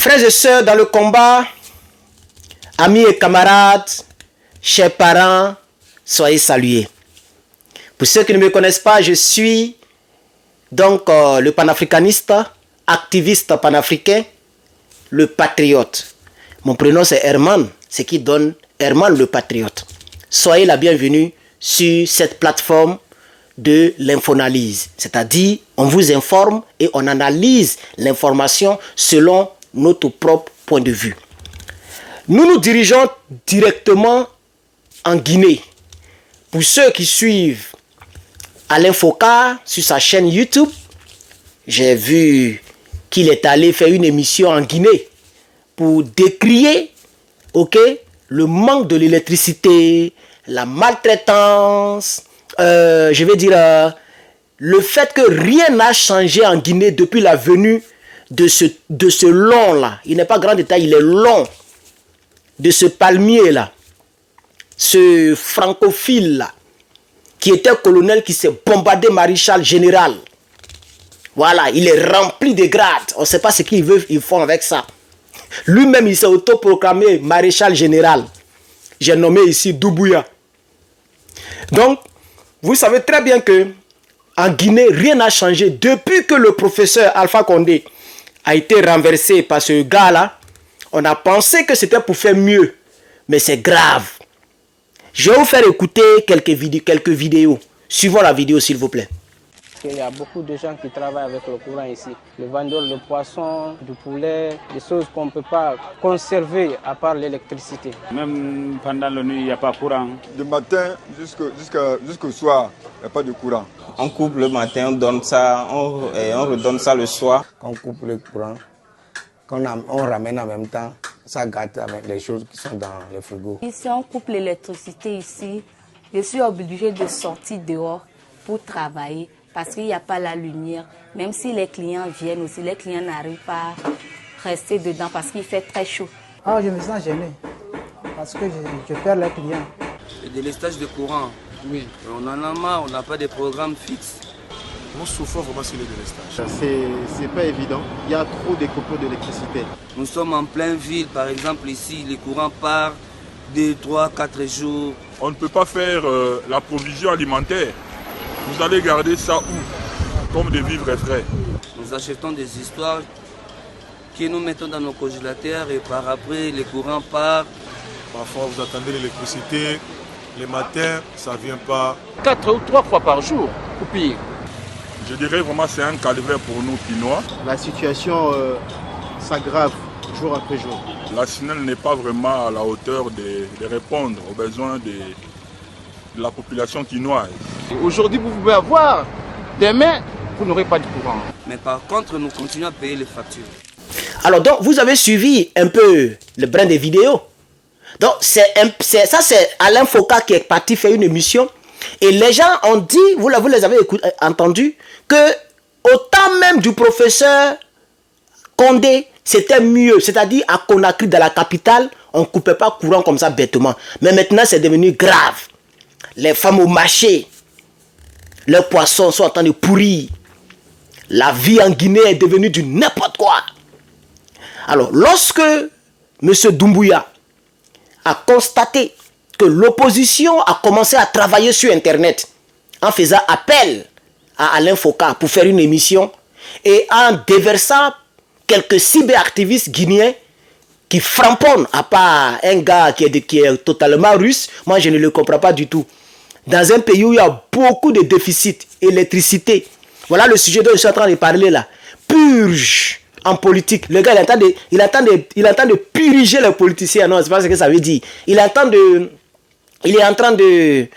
Frères et sœurs dans le combat, amis et camarades, chers parents, soyez salués. Pour ceux qui ne me connaissent pas, je suis donc le panafricaniste, activiste panafricain, le patriote. Mon prénom c'est Herman, ce qui donne Herman le patriote. Soyez la bienvenue sur cette plateforme de l'infoanalyse. C'est-à-dire, on vous informe et on analyse l'information selon notre propre point de vue. Nous nous dirigeons directement en Guinée. Pour ceux qui suivent Alain Foka sur sa chaîne YouTube, j'ai vu qu'il est allé faire une émission en Guinée pour décrier le manque de l'électricité, la maltraitance, le fait que rien n'a changé en Guinée depuis la venue de ce long-là. Il n'est pas grand détail, il est long. De ce palmier-là, ce francophile-là, qui était colonel, qui s'est bombardé maréchal général. Voilà, il est rempli de grades. On ne sait pas ce qu'ils font avec ça. Lui-même, il s'est autoproclamé maréchal général. J'ai nommé ici Doumbouya. Donc, vous savez très bien que en Guinée, rien n'a changé. Depuis que le professeur Alpha Condé a été renversé par ce gars-là, on a pensé que c'était pour faire mieux. Mais c'est grave. Je vais vous faire écouter quelques vidéos. Suivons la vidéo, s'il vous plaît. Il y a beaucoup de gens qui travaillent avec le courant ici. Les vendeurs de poissons, de poulet, des choses qu'on ne peut pas conserver à part l'électricité. Même pendant la nuit, il n'y a pas de courant. Du matin jusqu'au soir, il n'y a pas de courant. On coupe le matin, on donne ça, et on redonne ça le soir. Quand on coupe le courant, on ramène en même temps, ça gâte avec les choses qui sont dans le frigo. Si on coupe l'électricité ici, je suis obligé de sortir dehors pour travailler parce qu'il n'y a pas la lumière. Même si les clients viennent aussi, les clients n'arrivent pas à rester dedans parce qu'il fait très chaud. Ah, je me sens gêné parce que je perds les clients. Le délestage de courant, oui. On en a marre, on n'a pas de programme fixe. On souffre vraiment sur le délestage. C'est pas évident. Il y a trop de coupures d'électricité. Nous sommes en pleine ville, par exemple ici, les courants partent 2, 3, 4 jours. On ne peut pas faire la provision alimentaire. Vous allez garder ça où? Comme des vivres frais. Nous achetons des histoires que nous mettons dans nos congélateurs et par après les courants partent. Parfois vous attendez l'électricité, les matins ça ne vient pas. 4 ou 3 fois par jour, coupure. Je dirais vraiment c'est un calvaire pour nous Pinois. La situation s'aggrave jour après jour. La SNEL n'est pas vraiment à la hauteur de répondre aux besoins de la population quinoise. Aujourd'hui vous pouvez avoir, demain vous n'aurez pas de courant. Mais par contre nous continuons à payer les factures. Alors donc vous avez suivi un peu le brin des vidéos. Donc c'est Alain Foka qui est parti faire une émission. Et les gens ont dit, vous les avez entendu, que au temps même du professeur Condé, c'était mieux. C'est-à-dire à Conakry, dans la capitale, on ne coupait pas courant comme ça bêtement. Mais maintenant, c'est devenu grave. Les femmes au marché, leurs poissons sont en train de pourrir. La vie en Guinée est devenue du n'importe quoi. Alors, lorsque M. Doumbouya a constaté que l'opposition a commencé à travailler sur Internet en faisant appel à Alain Foka pour faire une émission et en déversant quelques cyberactivistes guinéens qui framponnent, à part un gars qui est totalement russe, moi je ne le comprends pas du tout. Dans un pays où il y a beaucoup de déficits, électricité, voilà le sujet dont je suis en train de parler là, purge en politique. Le gars il entend de purger les politiciens, non c'est pas ce que ça veut dire. Il est en train de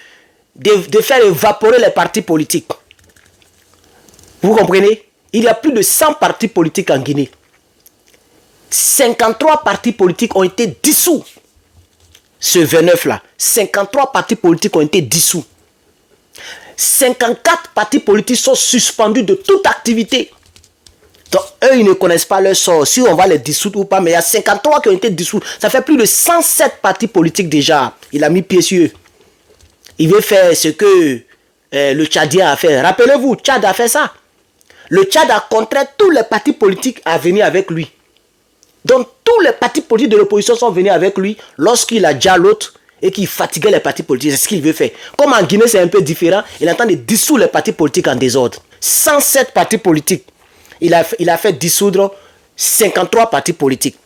faire évaporer les partis politiques. Vous comprenez? Il y a plus de 100 partis politiques en Guinée. 53 partis politiques ont été dissous. Ce 29 là, 53 partis politiques ont été dissous. 54 partis politiques sont suspendus de toute activité. Donc eux, ils ne connaissent pas leur sort, si on va les dissoudre ou pas, mais il y a 53 qui ont été dissous. Ça fait plus de 107 partis politiques déjà. Il a mis pied sur eux. Il veut faire ce que le Tchadien a fait. Rappelez-vous, Tchad a fait ça. Le Tchad a contraint tous les partis politiques à venir avec lui. Donc tous les partis politiques de l'opposition sont venus avec lui lorsqu'il a déjà l'autre et qu'il fatiguait les partis politiques. C'est ce qu'il veut faire. Comme en Guinée c'est un peu différent, il entend de dissoudre les partis politiques en désordre. 107 partis politiques. Il a fait dissoudre 53 partis politiques.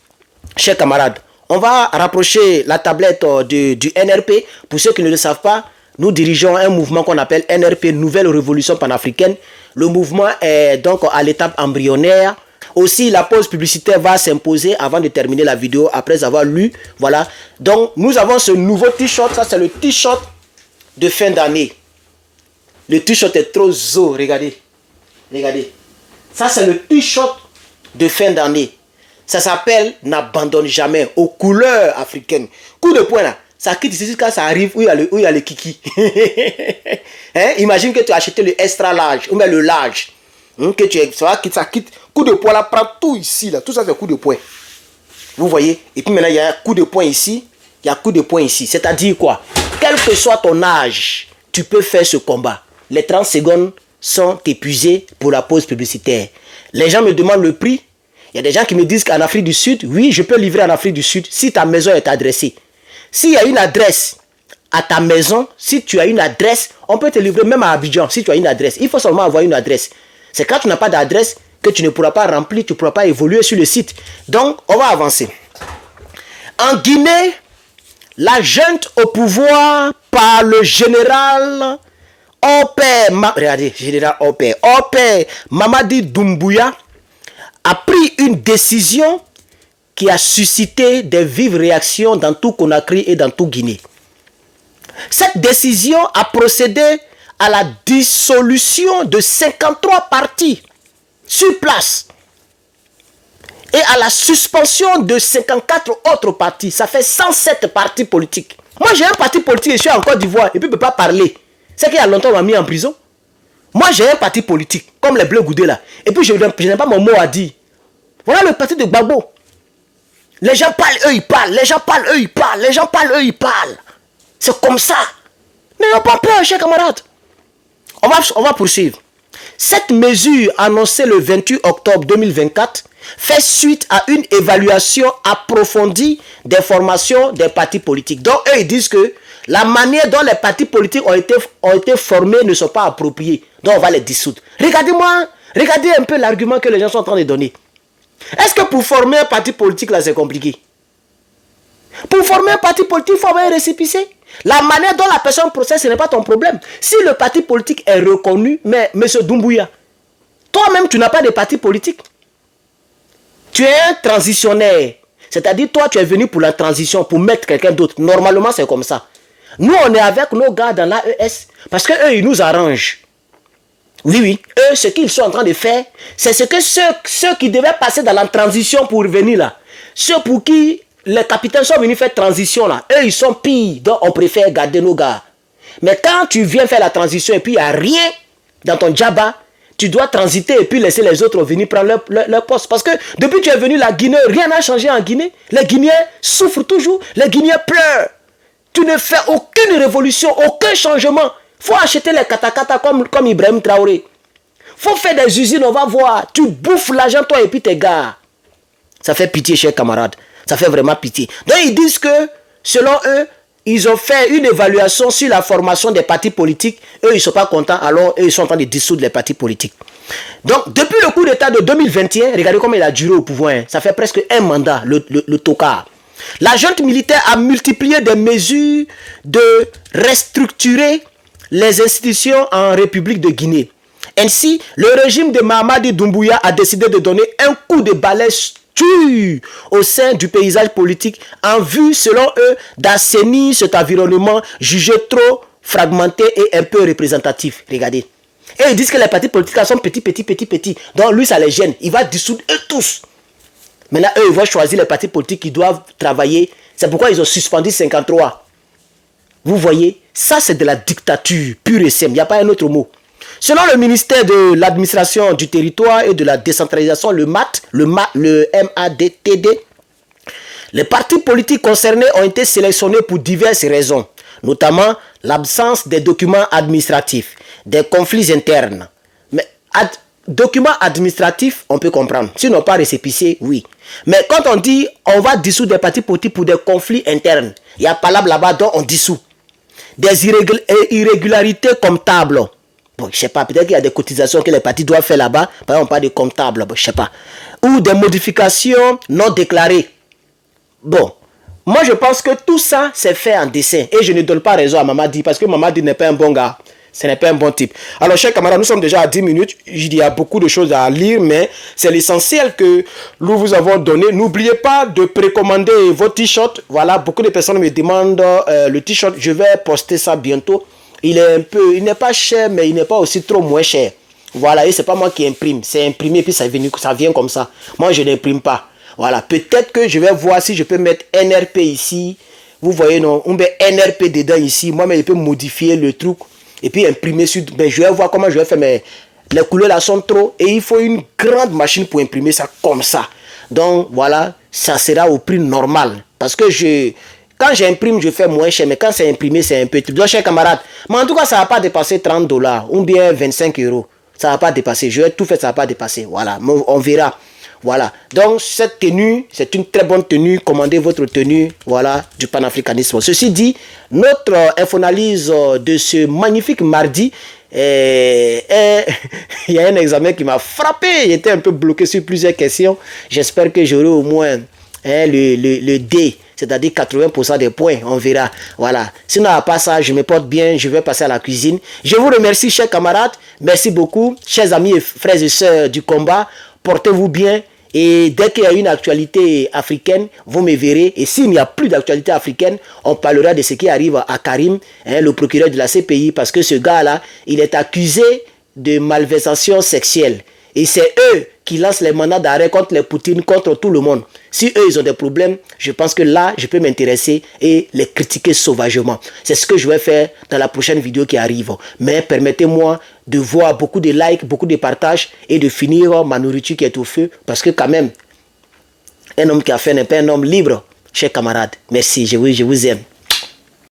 Chers camarades, on va rapprocher la tablette du NRP. Pour ceux qui ne le savent pas, nous dirigeons un mouvement qu'on appelle NRP, Nouvelle Révolution Panafricaine. Le mouvement est donc à l'étape embryonnaire. Aussi, la pause publicitaire va s'imposer avant de terminer la vidéo, après avoir lu. Voilà. Donc, nous avons ce nouveau t-shirt. Ça, c'est le t-shirt de fin d'année. Le t-shirt est trop zo. Regardez. Regardez. Ça, c'est le t-shirt de fin d'année. Ça s'appelle « N'abandonne jamais » aux couleurs africaines. Coup de poing là. Ça quitte ici quand ça arrive où il y a le kiki. Hein? Imagine que tu as acheté le extra large ou bien le large. Que ça quitte. Coup de poing là, prend tout ici là. Tout ça c'est coup de poing. Vous voyez? Et puis maintenant il y a un coup de poing ici. Il y a un coup de poing ici. C'est-à-dire quoi? Quel que soit ton âge, tu peux faire ce combat. Les 30 secondes sont épuisées pour la pause publicitaire. Les gens me demandent le prix. Il y a des gens qui me disent qu'en Afrique du Sud, oui, je peux livrer en Afrique du Sud si ta maison est adressée. S'il y a une adresse à ta maison, si tu as une adresse, on peut te livrer même à Abidjan si tu as une adresse. Il faut seulement avoir une adresse. C'est quand tu n'as pas d'adresse que tu ne pourras pas remplir, tu ne pourras pas évoluer sur le site. Donc, on va avancer. En Guinée, la junte au pouvoir par le général Mamadi Doumbouya a pris une décision qui a suscité des vives réactions dans tout Conakry et dans tout Guinée. Cette décision a procédé à la dissolution de 53 partis sur place et à la suspension de 54 autres partis. Ça fait 107 partis politiques. Moi j'ai un parti politique, je suis en Côte d'Ivoire et puis je ne peux pas parler. C'est qu'il y a longtemps on m'a mis en prison. Moi j'ai un parti politique, comme les Bleus Goudés là. Et puis je n'ai pas mon mot à dire. Voilà le parti de Gbagbo. Les gens parlent, eux ils parlent. Les gens parlent, eux ils parlent. Les gens parlent, eux ils parlent. C'est comme ça. N'ayons pas peur, chers camarades. On va poursuivre. Cette mesure annoncée le 28 octobre 2024 fait suite à une évaluation approfondie des formations des partis politiques. Donc, eux, ils disent que la manière dont les partis politiques ont été formés ne sont pas appropriés. Donc, on va les dissoudre. Regardez-moi, regardez un peu l'argument que les gens sont en train de donner. Est-ce que pour former un parti politique, là, c'est compliqué? Pour former un parti politique, il faut avoir un récépissé. La manière dont la personne procède, ce n'est pas ton problème. Si le parti politique est reconnu, mais M. Doumbouya, toi-même, tu n'as pas de parti politique. Tu es un transitionnaire. C'est-à-dire, toi, tu es venu pour la transition, pour mettre quelqu'un d'autre. Normalement, c'est comme ça. Nous, on est avec nos gars dans l'AES, parce qu'eux, ils nous arrangent. Oui, oui. Eux, ce qu'ils sont en train de faire, c'est ce que ceux qui devaient passer dans la transition pour venir là, ceux pour qui les capitaines sont venus faire transition là, eux, ils sont pires. Donc, on préfère garder nos gars. Mais quand tu viens faire la transition et puis il n'y a rien dans ton djaba, tu dois transiter et puis laisser les autres venir prendre leur poste. Parce que depuis que tu es venu la Guinée, rien n'a changé en Guinée. Les Guinéens souffrent toujours. Les Guinéens pleurent. Tu ne fais aucune révolution, aucun changement. Il faut acheter les katakata comme Ibrahim Traoré. Il faut faire des usines, on va voir. Tu bouffes l'argent toi et puis tes gars. Ça fait pitié, chers camarades. Ça fait vraiment pitié. Donc ils disent que, selon eux, ils ont fait une évaluation sur la formation des partis politiques. Eux, ils ne sont pas contents, alors eux, ils sont en train de dissoudre les partis politiques. Donc, depuis le coup d'État de 2021, regardez comment il a duré au pouvoir. Hein. Ça fait presque un mandat, le tocard. La junte militaire a multiplié des mesures de restructurer les institutions en République de Guinée. Ainsi, le régime de Mamadi Doumbouya a décidé de donner un coup de balai au sein du paysage politique en vue, selon eux, d'assainir cet environnement jugé trop fragmenté et un peu représentatif. Regardez. Et ils disent que les partis politiques sont petits. Donc lui, ça les gêne. Il va dissoudre eux tous. Maintenant, eux, ils vont choisir les partis politiques qui doivent travailler. C'est pourquoi ils ont suspendu 53. Vous voyez, ça c'est de la dictature pure et simple. Il n'y a pas un autre mot. Selon le ministère de l'administration du territoire et de la décentralisation, le MADTD, les partis politiques concernés ont été sélectionnés pour diverses raisons, notamment l'absence des documents administratifs, des conflits internes. Mais documents administratifs, on peut comprendre. S'ils n'ont pas récépissé, oui. Mais quand on dit on va dissoudre des partis politiques pour des conflits internes, il y a pas là-bas dont on dissout. Des irrégularités comptables. Bon, je sais pas, peut-être qu'il y a des cotisations que les partis doivent faire là-bas. Par exemple, on parle de comptables, bon, je sais pas. Ou des modifications non déclarées. Bon, moi je pense que tout ça, c'est fait en dessin. Et je ne donne pas raison à Mamadi, parce que Mamadi n'est pas un bon gars. Ce n'est pas un bon type. Alors, chers camarades, nous sommes déjà à 10 minutes. Il y a beaucoup de choses à lire, mais c'est l'essentiel que nous vous avons donné. N'oubliez pas de précommander vos t-shirts. Voilà, beaucoup de personnes me demandent le t-shirt. Je vais poster ça bientôt. Il n'est pas cher, mais il n'est pas aussi trop moins cher. Voilà, et c'est pas moi qui imprime. C'est imprimé, puis ça vient comme ça. Moi, je n'imprime pas. Voilà, peut-être que je vais voir si je peux mettre NRP ici. Vous voyez, non, on met NRP dedans ici. Moi, mais je peux modifier le truc. Et puis imprimer sur... Mais je vais voir comment je vais faire. Mais les couleurs là sont trop. Et il faut une grande machine pour imprimer ça comme ça. Donc voilà, ça sera au prix normal. Parce que quand j'imprime, je fais moins cher. Mais quand c'est imprimé, c'est un peu tout. Donc, chers camarades, mais en tout cas, ça ne va pas dépasser 30 $ ou bien 25 €. Ça ne va pas dépasser. Je vais tout faire, ça ne va pas dépasser. Voilà, on verra. Voilà, donc cette tenue, c'est une très bonne tenue. Commandez votre tenue, voilà, du panafricanisme. Ceci dit, notre infoanalyse de ce magnifique mardi, il y a un examen qui m'a frappé. J'étais un peu bloqué sur plusieurs questions. J'espère que j'aurai au moins le D, c'est-à-dire 80% des points. On verra. Voilà. Sinon, à part ça, je me porte bien. Je vais passer à la cuisine. Je vous remercie, chers camarades. Merci beaucoup, chers amis et frères et sœurs du combat. Portez-vous bien. Et dès qu'il y a une actualité africaine, vous me verrez. Et s'il n'y a plus d'actualité africaine, on parlera de ce qui arrive à Karim, le procureur de la CPI, parce que ce gars-là, il est accusé de malversation sexuelle. Et c'est eux qui lancent les mandats d'arrêt contre les Poutines, contre tout le monde. Si eux, ils ont des problèmes, je pense que là, je peux m'intéresser et les critiquer sauvagement. C'est ce que je vais faire dans la prochaine vidéo qui arrive. Mais permettez-moi de voir beaucoup de likes, beaucoup de partages et de finir ma nourriture qui est au feu. Parce que quand même, un homme qui a faim n'est pas un homme libre. Chers camarades, merci, je vous aime.